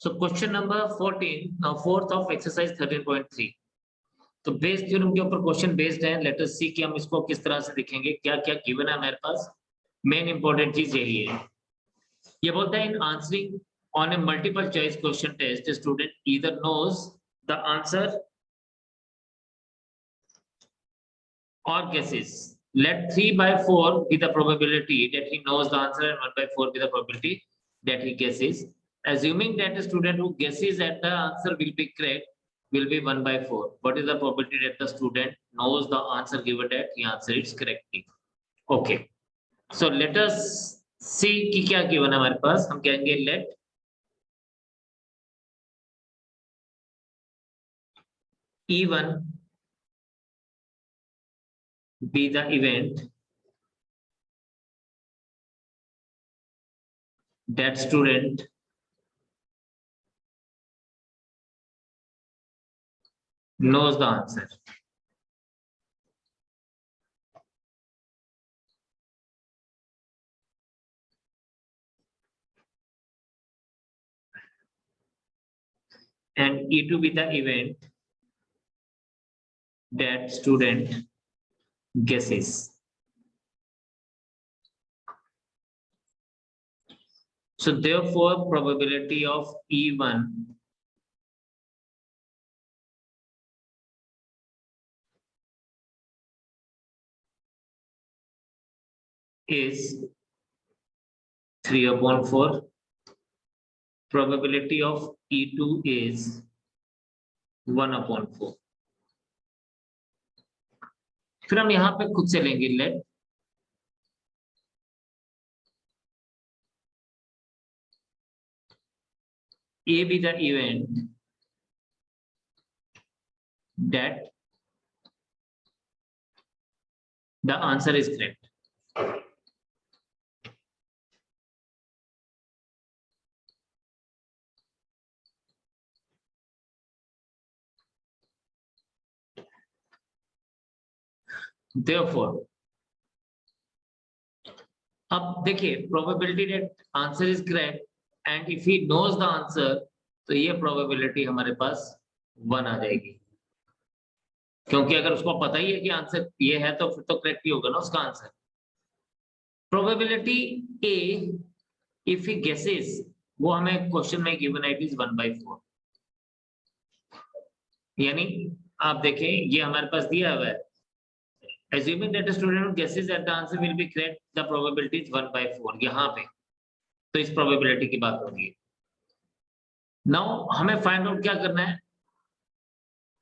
So question number 14, now fourth of exercise 13.3. तो Bayes theorem के ऊपर क्वेश्चन बेस्ड है. लेट अस सी कि हम इसको किस तरह से लिखेंगे, क्या क्या गिवन है हमारे पास. मेन इंपॉर्टेंट चीज यही है. ये बोलता है in answering on a multiple choice question test student either knows the answer or guesses. Let 3 by 4 be the probability that he knows the answer and 1 by 4 be the probability that he guesses. Assuming that a student who guesses that the answer will be correct will be 1 by 4. What is the probability that the student knows the answer given that he answered it correctly? Okay. So let us see कि क्या given है हमारे पास. हम कहेंगे let E1 be the event that student knows the answer. And E2 be the event that student guesses. So therefore probability of E1 is 3/4. Probability of E2 is 1/4. फिर हम यहाँ पे खुद से लेंगे late A be the event that the answer is correct. Therefore, अब देखिए probability that answer is correct and if he knows the answer तो ये प्रोबेबिलिटी हमारे पास 1 आ जाएगी, क्योंकि अगर उसको पता ही है कि आंसर ये है तो फिर तो करेक्ट ही होगा ना उसका answer. Probability A if he guesses वो हमें क्वेश्चन में गिवन है इट इज 1/4. यानी आप देखें ये हमारे पास दिया हुआ है. Assuming that a student who guesses that the answer will be correct, the probability is 1/4. यहाँ पे तो इस probability की बात होगी. Now हमें find out क्या करना है.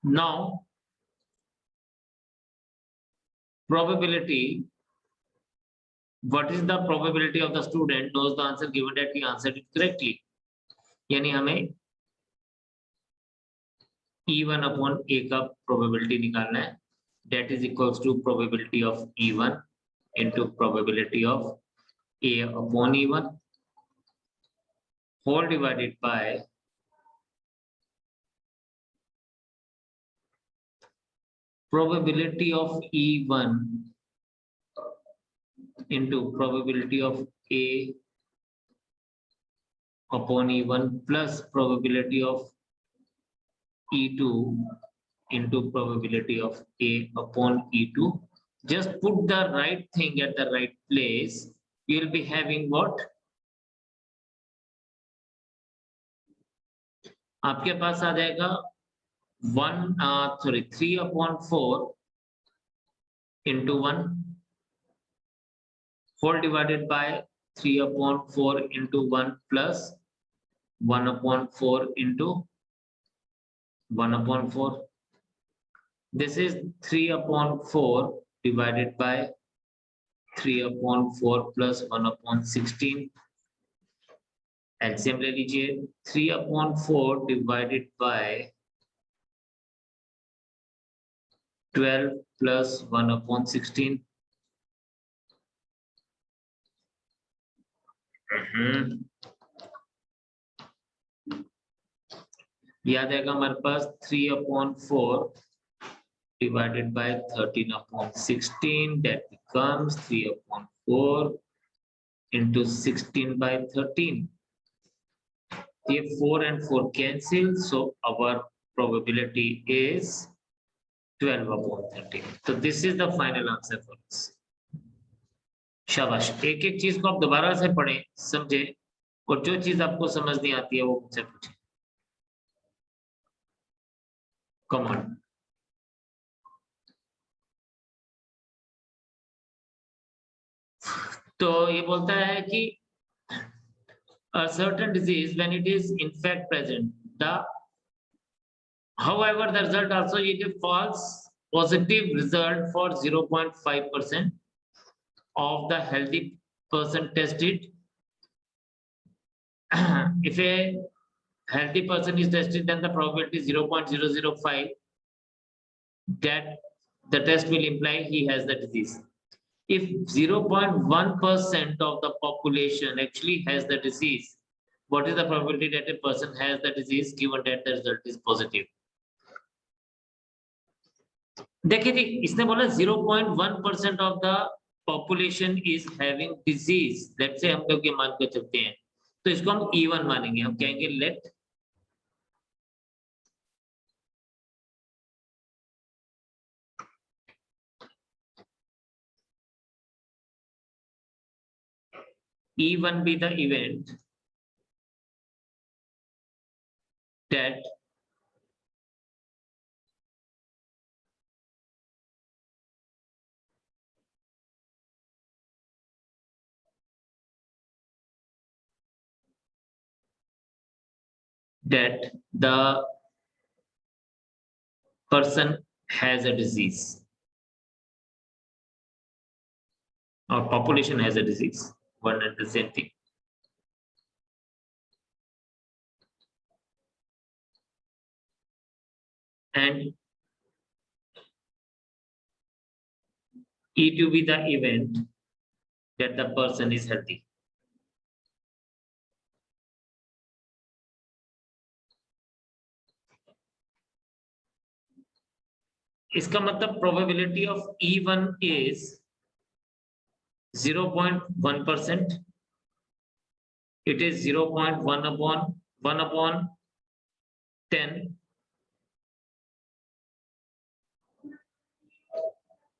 Now probability, what is the probability of the student knows the answer given that he answered it correctly? यानी हमें E1/A का probability निकालना है. That is equals to probability of E1 into probability of A/E1 whole divided by probability of E1 into probability of A/E1 plus probability of E2 into probability of A/E2. Just put the right thing at the right place. You will be having what? आपके पास आ जाएगा 3/4 into 1 whole divided by 3/4 into 1 plus 1/4 into 1/4. This is 3/4 divided by 3/4 plus 1/16. LCM ले लीजिए. 3/4 divided by 12 plus 1/16. याद आएगा हमारे पास 3/4 divided by 13/16. That becomes 3/4 into 16/13. ये 4 and 4 cancel, so our probability is 12/30. So this is the final answer for us. शाबाश, एक एक चीज को आप दोबारा से पढ़ें, समझे, और जो चीज आपको समझ नहीं आती है वो मुझसे पूछें. Come on. तो ये बोलता है कि a certain disease when it is in fact present, however the result also it is false positive result for 0.5% of the healthy person tested. If a healthy person is tested, then the probability is 0.005 that the test will imply he has the disease. If 0.1% of the population actually has the disease, what is the probability that a person has the disease given that the result is positive? देखिए जी, इसने बोला 0.1% of the population is having disease. Let's say हम लोग ये मान के चलते हैं, तो इसको हम E1 मानेंगे. हम कहेंगे let E1 be the event that the person has a disease or population has a disease, one and the same thing. And E2 be the event that the person is healthy. इसका मतलब probability of E1 is 0.1%. It is 0.1/10.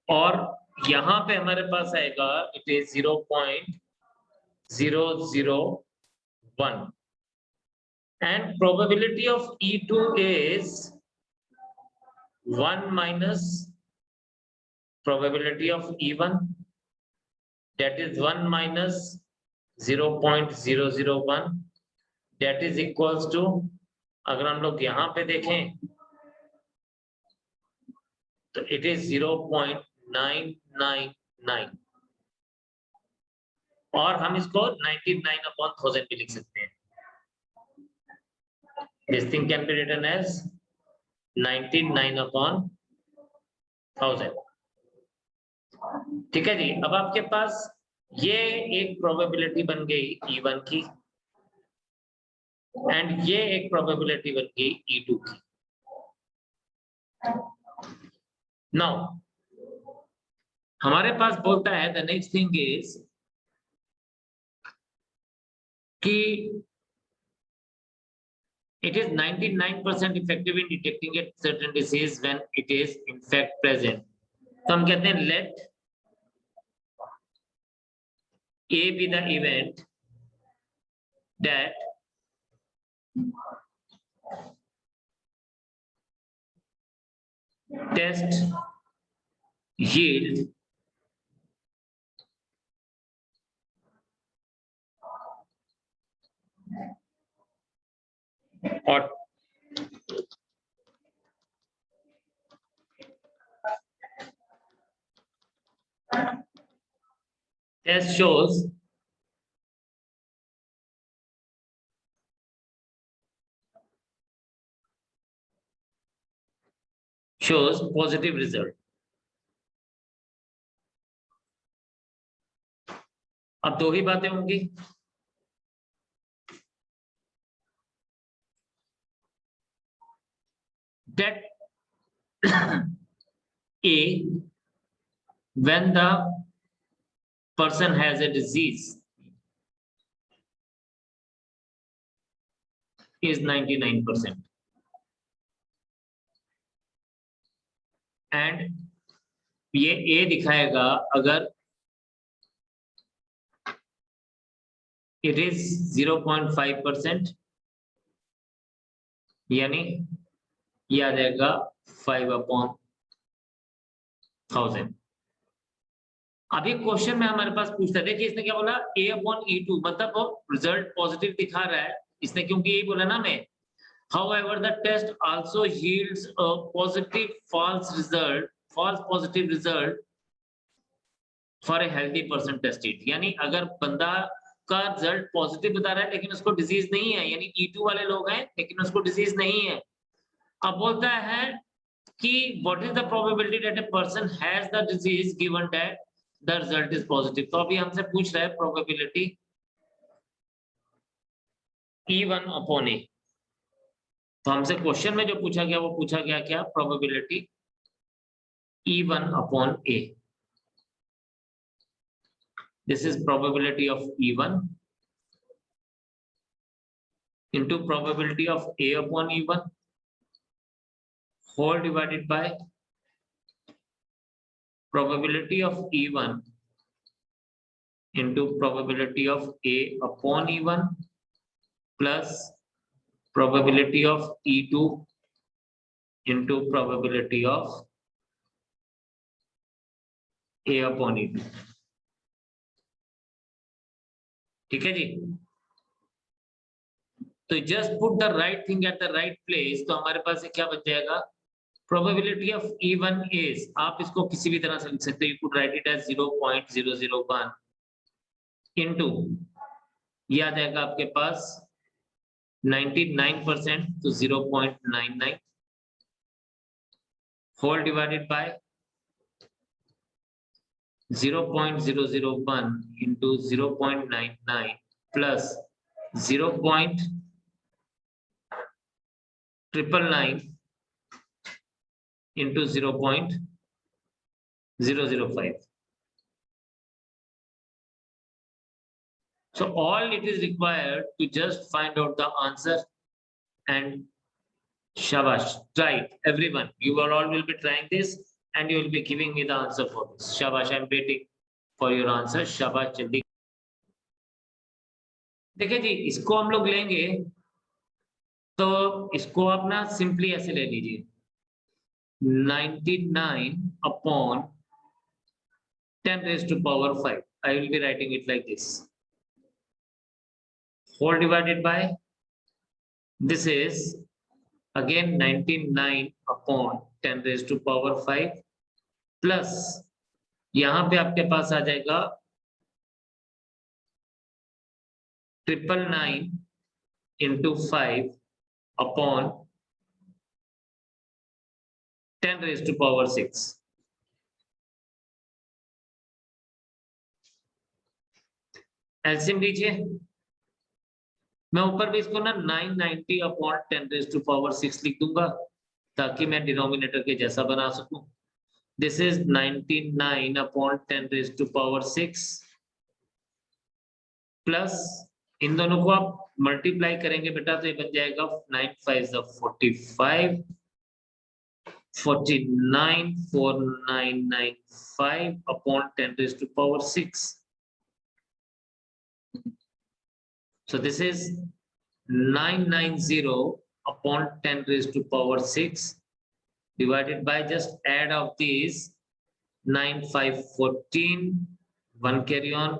और यहां पे हमारे पास आएगा it is 0.001 and probability of E2 is 1 minus probability of E1, that is 1 minus 0.001, that is equals to, अगर हम लोग यहां पे देखें तो it is 0.999 और हम इसको 99/1000 भी लिख सकते हैं. This thing can be written as 99/1000. ठीक है जी. अब आपके पास ये एक प्रोबेबिलिटी बन गई E1 की एंड ये एक प्रोबेबिलिटी बन गई E2 की. नाउ हमारे पास बोलता है द नेक्स्ट थिंग इज कि it is 99% effective in detecting a certain disease when it is in fact present. तो हम कहते हैं let A be the event that test yield or test shows positive result. अब दो ही बातें होंगी. That A, when the person has a disease, is 99%. And ये A दिखाएगा अगर it is 0.5%, यानी ये आ जाएगा 5/1000। अभी क्वेश्चन में हमारे पास पूछता है, देखिए इसने क्या बोला, A/E2, मतलब वो रिजल्ट पॉजिटिव दिखा रहा है इसने, क्योंकि यही बोला ना मैं। However, the test also yields a positive false positive result for a healthy person tested। यानी अगर बंदा का रिजल्ट पॉजिटिव बता रहा है लेकिन उसको डिजीज नहीं है, यानी E2 वाले लोग हैं लेकिन उसको डिजीज नहीं है। अब बोलता है कि what is the probability that a person has the disease given that the result is positive। तो अभी हमसे पूछ रहा है probability E1/A। तो हमसे क्वेश्चन में जो पूछा गया वो पूछा गया क्या, probability E1/A। This is probability of E1 into probability of A/E1 whole divided by probability of E1 into probability of A/E1 plus probability of E2 into probability of A/E2। ठीक है जी। तो just put the right thing at the right place, तो हमारे पास क्या बच जाएगा, probability of E1 is, आप इसको किसी भी तरह से लिख सकते हो, you could write it as 0.001 into, ये आ जाएगा आपके पास 99%, तो 0.99 whole divided by 0.001 into 0.99 plus 0.999 into 0.005. So all it is required to just find out the answer, and shabash, try it, everyone. You all will be trying this and you will be giving me the answer for this. Shabash, I am waiting for your answer. Shabash, जल्दी। देखिए जी, इसको हम लोग लेंगे तो इसको आप ना सिंपली ऐसे ले लीजिए, 99/10⁵. I will be writing it like this, whole divided by, this is again 99/10⁵ plus यहां पे आपके पास आ जाएगा 999 into 5/10⁶. एलसीएम लीजिए, मैं ऊपर भी इसको ना 990/10⁶ लिख दूंगा ताकि मैं डिनोमिनेटर के जैसा बना सकूं। दिस इज 99/10⁶ प्लस इन दोनों को आप मल्टीप्लाई करेंगे बेटा तो ये बन जाएगा 9 5 45, 49 4995/10⁶. So this is 990/10⁶ divided by, just add of these, 9 5 14, 1 carry on,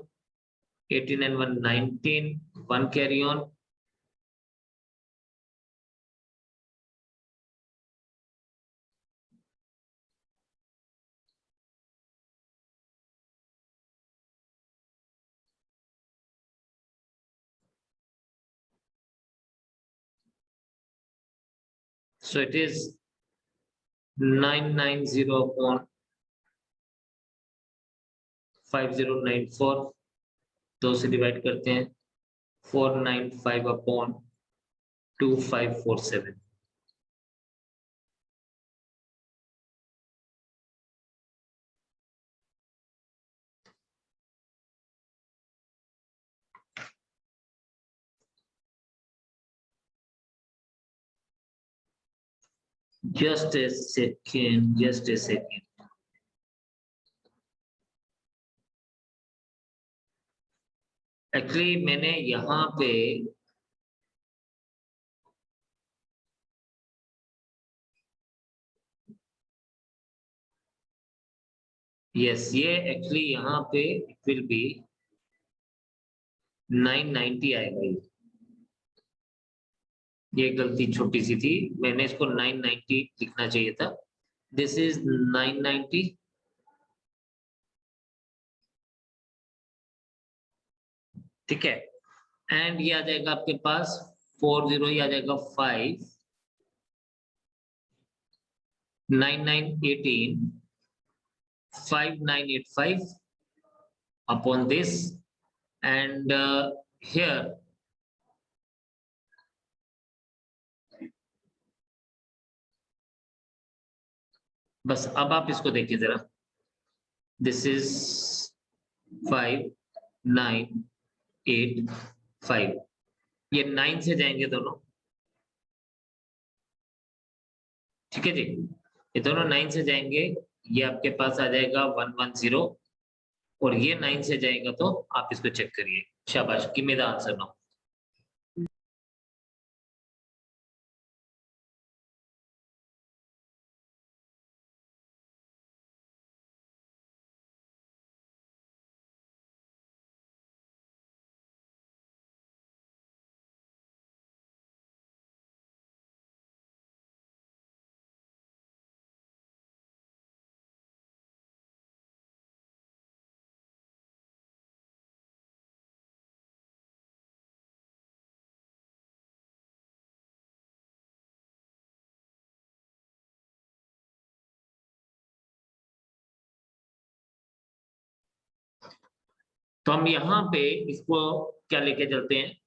18 and 1 19, 1 carry on, so it is 990/5094, 2 से डिवाइड करते हैं, 495/2547। Just a second, just a second. Actually मैंने यहाँ पे यस ये एक्चुअली यहाँ पे इट विल बी 990 आएगा। ये गलती छोटी सी थी, मैंने इसको 990 लिखना चाहिए था। दिस इज 990 ठीक है। एंड ये आ जाएगा आपके पास 40, ये आ जाएगा 5 9918 5985 upon this and here बस अब आप इसको देखिए जरा, दिस इज 5985, ये 9 से जाएंगे दोनों, ठीक है जी, ये दोनों 9 से जाएंगे, ये आपके पास आ जाएगा 110 और ये 9 से जाएगा, तो आप इसको चेक करिए। शाबाश, give me the answer now. तो हम यहाँ पे इसको क्या लेके चलते हैं,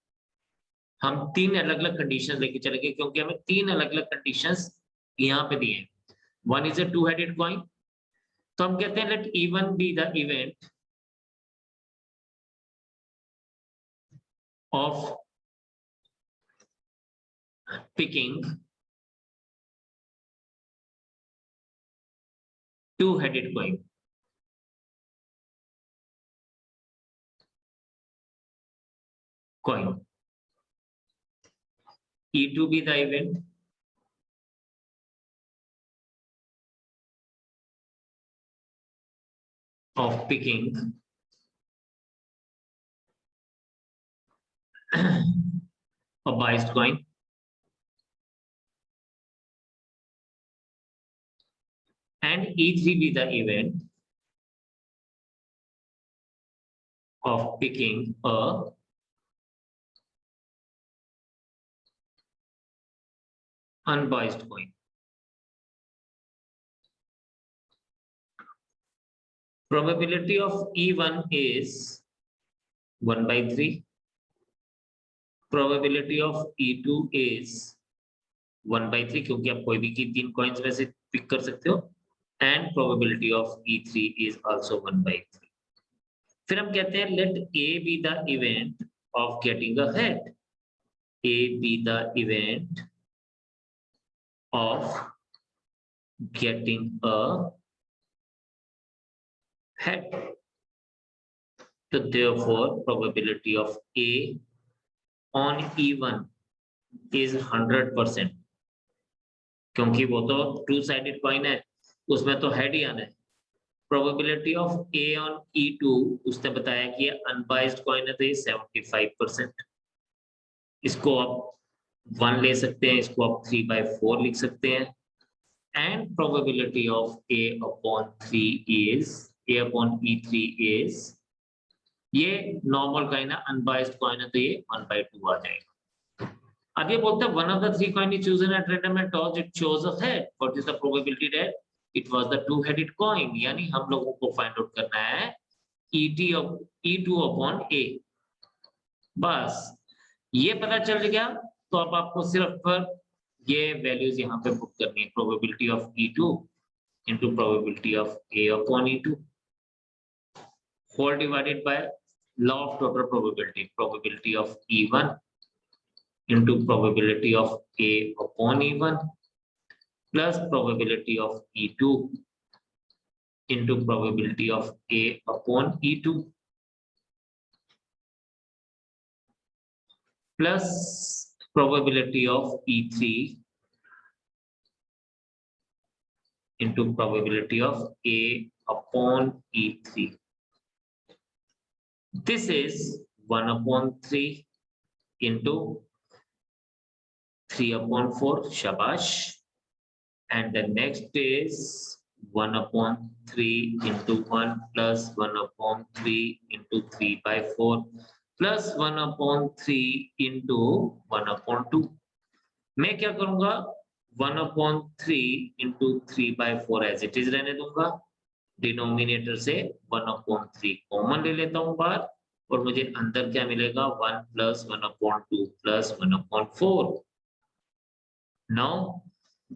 हम 3 अलग अलग कंडीशंस लेके चलेंगे, क्योंकि हमें 3 अलग अलग कंडीशंस यहाँ पे दिए हैं। One is a two headed coin, तो हम कहते हैं let E1 be the event of picking two headed coin. E2 be the event of picking a biased coin, and E3 be the event of picking a unbiased coin. Probability of E1 is 1/3. Probability of E2 is 1/3, क्योंकि आप कोई भी की 3 coins में से pick कर सकते हो, and probability of E3 is also 1/3. फिर हम कहते हैं let A be the event of getting a head. A be the event of getting a head. So therefore probability of A on E1 is 100%, क्योंकि वो तो two sided coin है, उसमें तो हेड ही आना है। Probability of A on E2 उसने बताया कि ये अनबाइज्ड कॉइन है, तो ये 75%। इसको आप 1 ले सकते हैं, इसको आप 3/4 लिख सकते हैं। And probability of A upon E3 is ये नॉर्मल कॉइन है, अनबाइज्ड कॉइन है, तो ये 1/2 आ जाएगा। अब ये बोलता है one of the 3 coin is chosen at random and toss it shows a head, what is the probability that it was the two headed coin, यानी हम लोगों को फाइंड आउट करना है E2 अपॉन A। बस ये पता चल गया, तो अब आपको सिर्फ ये वैल्यूज यहाँ पे पुट करनी है, probability of E2 into probability of A upon E2 whole divided by law of total probability, probability of E1 into probability of A upon E1 plus probability of E2 into probability of A upon E2 plus probability of E3 into probability of A upon E3. This is 1 upon 3 into 3 upon 4, shabash. And the next is 1 upon 3 into 1 plus 1 upon 3 into 3 by 4 plus 1 upon 3 into 1 upon 2. मैं क्या करूंगा 1 upon 3 into 3 by 4 as it is रहने दूंगा. Denominator से 1 upon 3 common ले लेता हूं बाहर और मुझे अंदर क्या मिलेगा 1 plus 1 upon 2 plus 1 upon 4. Now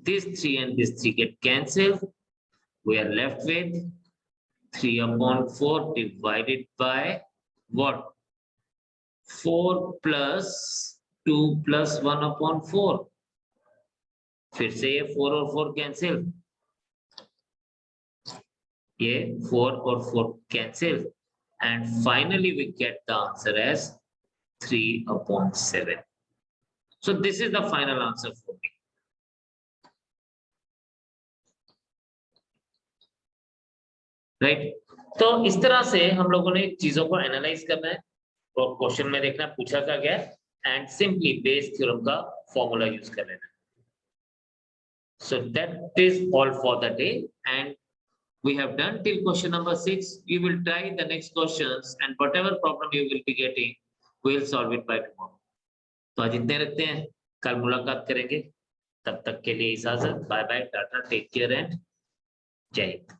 this 3 and this 3 get cancelled. We are left with 3 upon 4 divided by what? 4 plus 2 plus 1 upon 4. फिर से ये 4 और 4 कैंसिल, ये 4 और 4 cancel, and finally we get the answer as 3 upon 7. So this is the final answer for me. Right तो इस तरह से हम लोगों ने चीजों को एनालाइज करना है और क्वेश्चन में देखना पूछा क्या गया एंड सिंपली बेस थ्योरम का फॉर्मूला यूज कर लेना. So that is all for the day and we have done till question number 6. We will try the next questions and whatever problem you will be getting we will solve it by tomorrow. तो आज इतने रखते हैं, कल मुलाकात करेंगे. तब तक के लिए इजाजत, bye bye, tata, take care and जय हिंद.